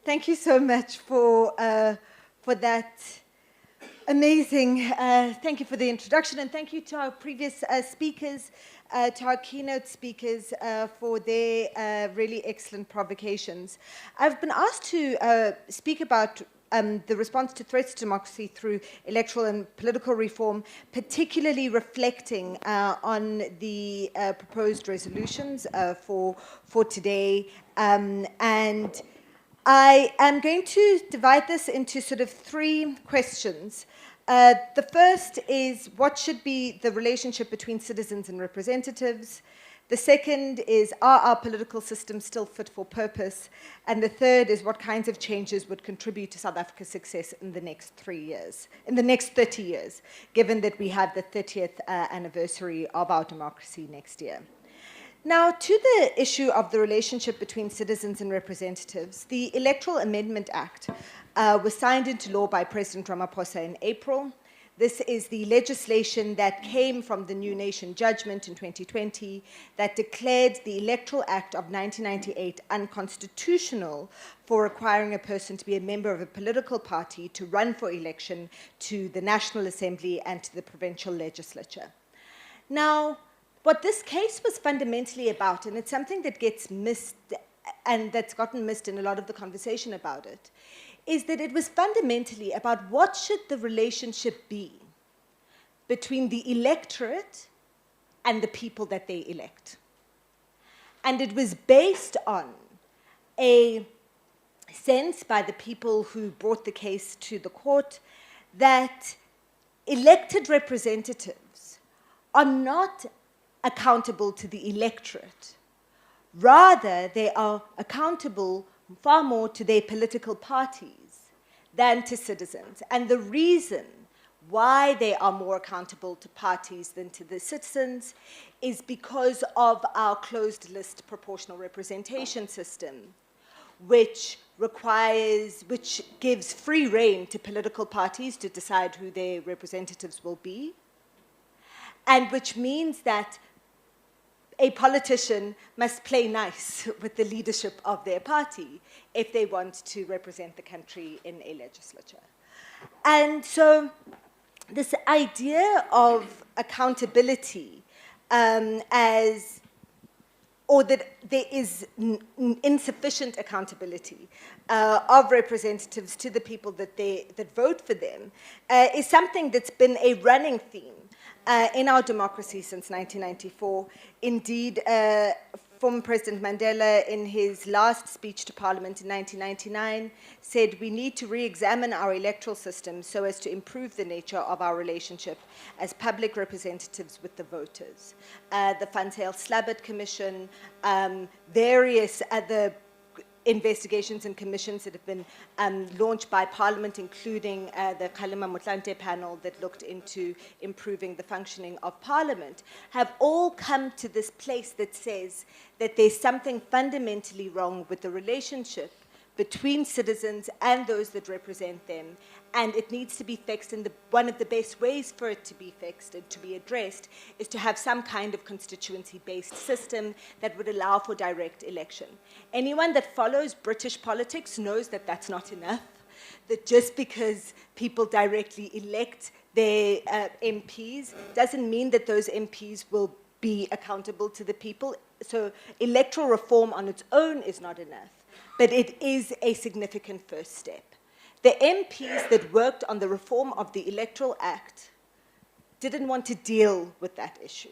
Thank you so much for that amazing, thank you for the introduction, and thank you to our previous speakers, to our keynote speakers for their really excellent provocations. I've been asked to speak about the response to threats to democracy through electoral and political reform, particularly reflecting on the proposed resolutions for today. And I am going to divide this into sort of three questions. The first is, what should be the relationship between citizens and representatives? The second is, are our political systems still fit for purpose? And the third is, what kinds of changes would contribute to South Africa's success in the next 3 years, in the next 30 years, given that we have the 30th anniversary of our democracy next year? Now, to the issue of the relationship between citizens and representatives, the Electoral Amendment Act was signed into law by President Ramaphosa in April. This is the legislation that came from the New Nation judgment in 2020 that declared the Electoral Act of 1998 unconstitutional for requiring a person to be a member of a political party to run for election to the National Assembly and to the provincial legislature. Now, what this case was fundamentally about, and it's something that gets missed and that's gotten missed in a lot of the conversation about it, is that it was fundamentally about what should the relationship be between the electorate and the people that they elect. And it was based on a sense by the people who brought the case to the court that elected representatives are not accountable to the electorate. Rather, they are accountable far more to their political parties than to citizens. And the reason why they are more accountable to parties than to the citizens is because of our closed list proportional representation system, which gives free rein to political parties to decide who their representatives will be, and which means that a politician must play nice with the leadership of their party if they want to represent the country in a legislature. And so this idea of accountability or that there is insufficient accountability of representatives to the people that vote for them is something that's been a running theme in our democracy since 1994. Indeed, former President Mandela, in his last speech to Parliament in 1999, said we need to re-examine our electoral system so as to improve the nature of our relationship as public representatives with the voters. The Van Zyl-Slabbert Commission, various other investigations and commissions that have been launched by Parliament, including the Kgalema Motlanthe panel that looked into improving the functioning of Parliament, have all come to this place that says that there's something fundamentally wrong with the relationship between citizens and those that represent them, and it needs to be fixed, and one of the best ways for it to be fixed and to be addressed is to have some kind of constituency-based system that would allow for direct election. Anyone that follows British politics knows that that's not enough, that just because people directly elect their MPs doesn't mean that those MPs will be accountable to the people. So electoral reform on its own is not enough, but it is a significant first step. The MPs that worked on the reform of the Electoral Act didn't want to deal with that issue.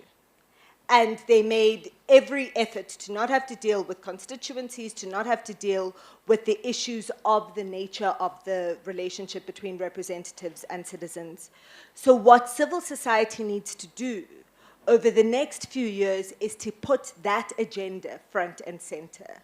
And they made every effort to not have to deal with constituencies, to not have to deal with the issues of the nature of the relationship between representatives and citizens. So what civil society needs to do over the next few years is to put that agenda front and center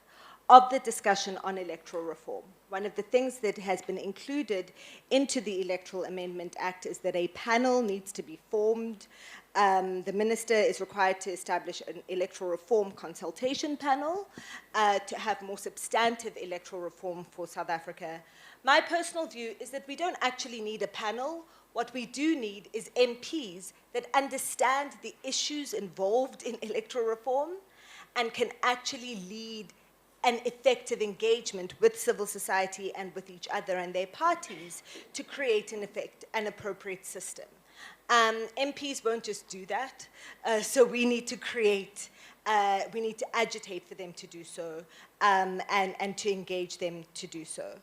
of the discussion on electoral reform. One of the things that has been included into the Electoral Amendment Act is that a panel needs to be formed. The minister is required to establish an electoral reform consultation panel to have more substantive electoral reform for South Africa. My personal view is that we don't actually need a panel. What we do need is MPs that understand the issues involved in electoral reform and can actually lead an effective engagement with civil society and with each other and their parties to create, in effect, an appropriate system. MPs won't just do that, so we need to create, we need to agitate for them to do so, and to engage them to do so.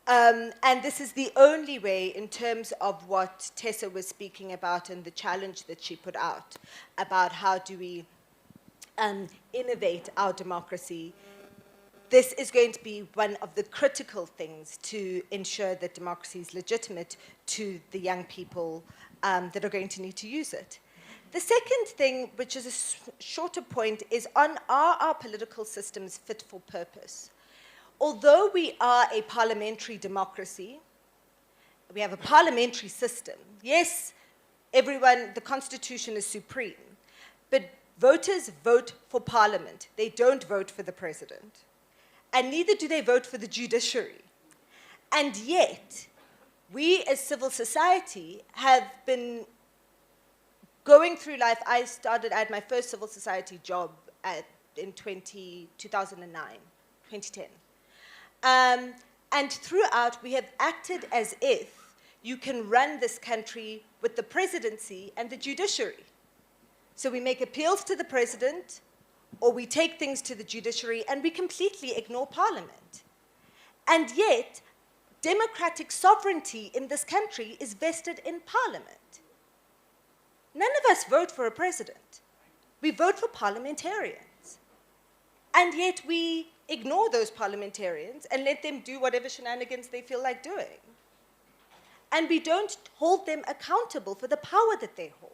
And this is the only way, in terms of what Tessa was speaking about and the challenge that she put out, about how do we innovate our democracy. This is going to be one of the critical things to ensure that democracy is legitimate to the young people that are going to need to use it. The second thing, which is a shorter point, is are our political systems fit for purpose? Although we are a parliamentary democracy, we have a parliamentary system. Yes, everyone, the Constitution is supreme, but voters vote for parliament. They don't vote for the president. And neither do they vote for the judiciary. And yet, we as civil society have been going through life. I had my first civil society job in 2010. And throughout, we have acted as if you can run this country with the presidency and the judiciary. So we make appeals to the president, or we take things to the judiciary, and we completely ignore parliament. And yet, democratic sovereignty in this country is vested in parliament. None of us vote for a president. We vote for parliamentarians. And yet we ignore those parliamentarians and let them do whatever shenanigans they feel like doing. And we don't hold them accountable for the power that they hold.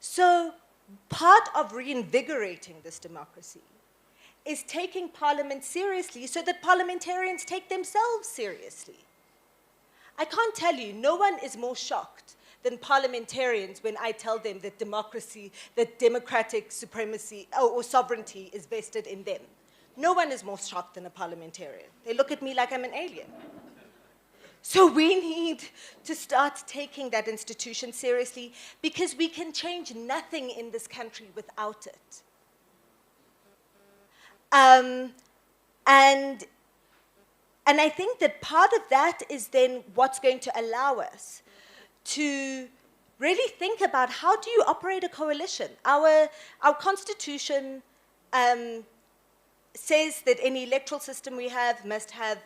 So part of reinvigorating this democracy is taking parliament seriously so that parliamentarians take themselves seriously. I can't tell you, no one is more shocked than parliamentarians when I tell them that democracy, that democratic supremacy or sovereignty is vested in them. No one is more shocked than a parliamentarian. They look at me like I'm an alien. So we need to start taking that institution seriously, because we can change nothing in this country without it. And I think that part of that is then what's going to allow us to really think about, how do you operate a coalition? Our constitution says that any electoral system we have must have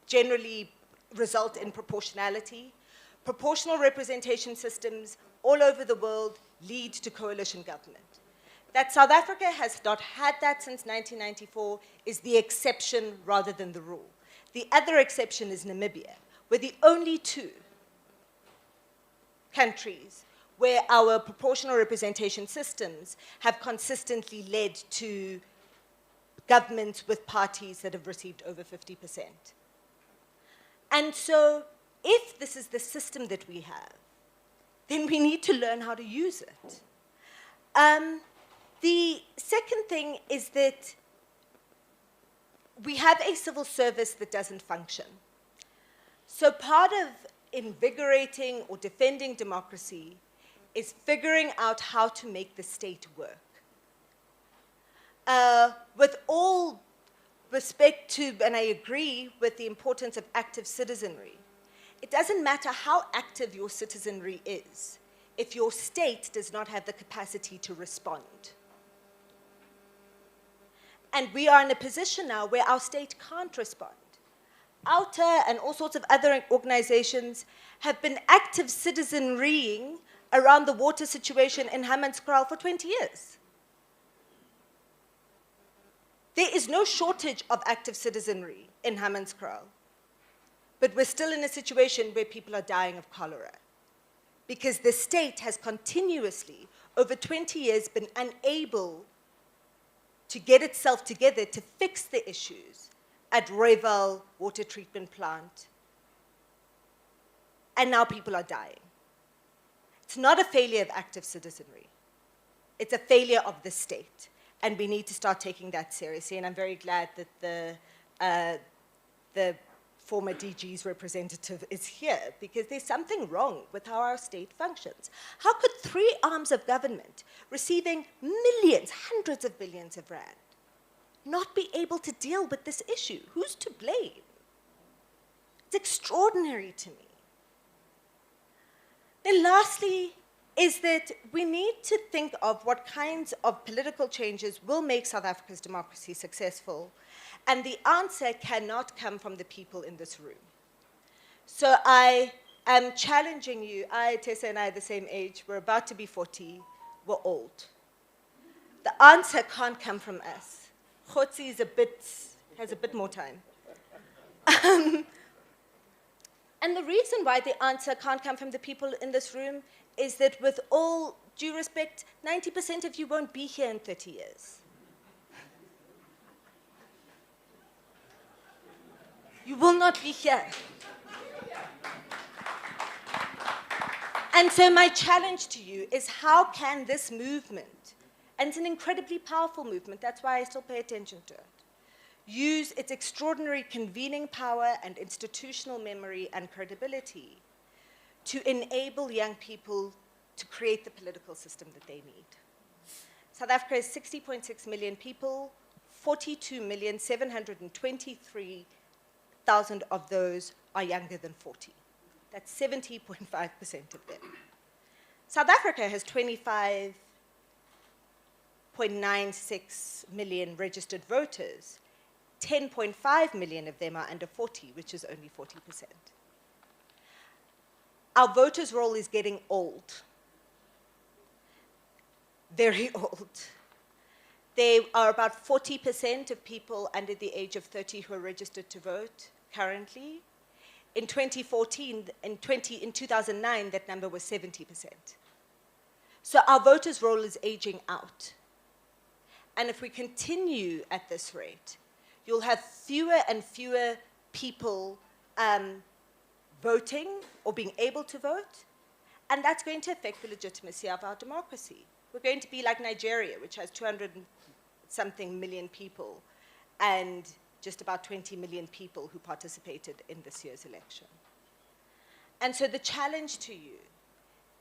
generally result in proportionality. Proportional representation systems all over the world lead to coalition government. That South Africa has not had that since 1994 is the exception rather than the rule. The other exception is Namibia. We're the only two countries where our proportional representation systems have consistently led to governments with parties that have received over 50%. And so, if this is the system that we have, then we need to learn how to use it. The second thing is that we have a civil service that doesn't function. So part of invigorating or defending democracy is figuring out how to make the state work. With all respect to, and I agree with the importance of active citizenry, it doesn't matter how active your citizenry is if your state does not have the capacity to respond. And we are in a position now where our state can't respond. OUTA and all sorts of other organizations have been active citizenrying around the water situation in Hammanskraal for 20 years. There is no shortage of active citizenry in Hammanskraal, but we're still in a situation where people are dying of cholera because the state has continuously, over 20 years, been unable to get itself together to fix the issues at Rooiwal water treatment plant. And now people are dying. It's not a failure of active citizenry. It's a failure of the state. And we need to start taking that seriously. And I'm very glad that the former DG's representative is here, because there's something wrong with how our state functions. How could 3 arms of government receiving millions, hundreds of billions of rand, not be able to deal with this issue? Who's to blame? It's extraordinary to me. Then lastly, is that we need to think of what kinds of political changes will make South Africa's democracy successful, and the answer cannot come from the people in this room. So I am challenging you. Tessa and I are the same age. We're about to be 40. We're old. The answer can't come from us. Khotsi has a bit more time. And the reason why the answer can't come from the people in this room is that, with all due respect, 90% of you won't be here in 30 years. You will not be here. And so my challenge to you is, how can this movement, and it's an incredibly powerful movement, that's why I still pay attention to it, use its extraordinary convening power and institutional memory and credibility to enable young people to create the political system that they need. South Africa is 60.6 million people, 42,723,000 of those are younger than 40. That's 70.5% of them. South Africa has 25.96 million registered voters. 10.5 million of them are under 40, which is only 40%. Our voters' roll is getting old. Very old. There are about 40% of people under the age of 30 who are registered to vote currently. In 2014, in 2009, that number was 70%. So our voters' roll is aging out. And if we continue at this rate, you'll have fewer and fewer people voting or being able to vote, and that's going to affect the legitimacy of our democracy. We're going to be like Nigeria, which has 200-something million people, and just about 20 million people who participated in this year's election. And so the challenge to you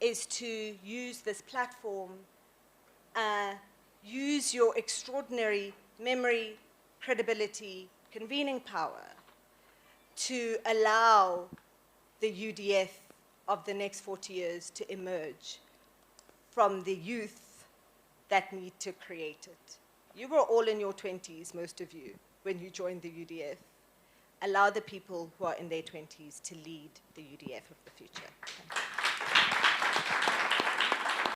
is to use this platform, use your extraordinary memory, credibility, convening power to allow the UDF of the next 40 years to emerge from the youth that need to create it. You were all in your 20s, most of you, when you joined the UDF. Allow the people who are in their 20s to lead the UDF of the future. Thank you.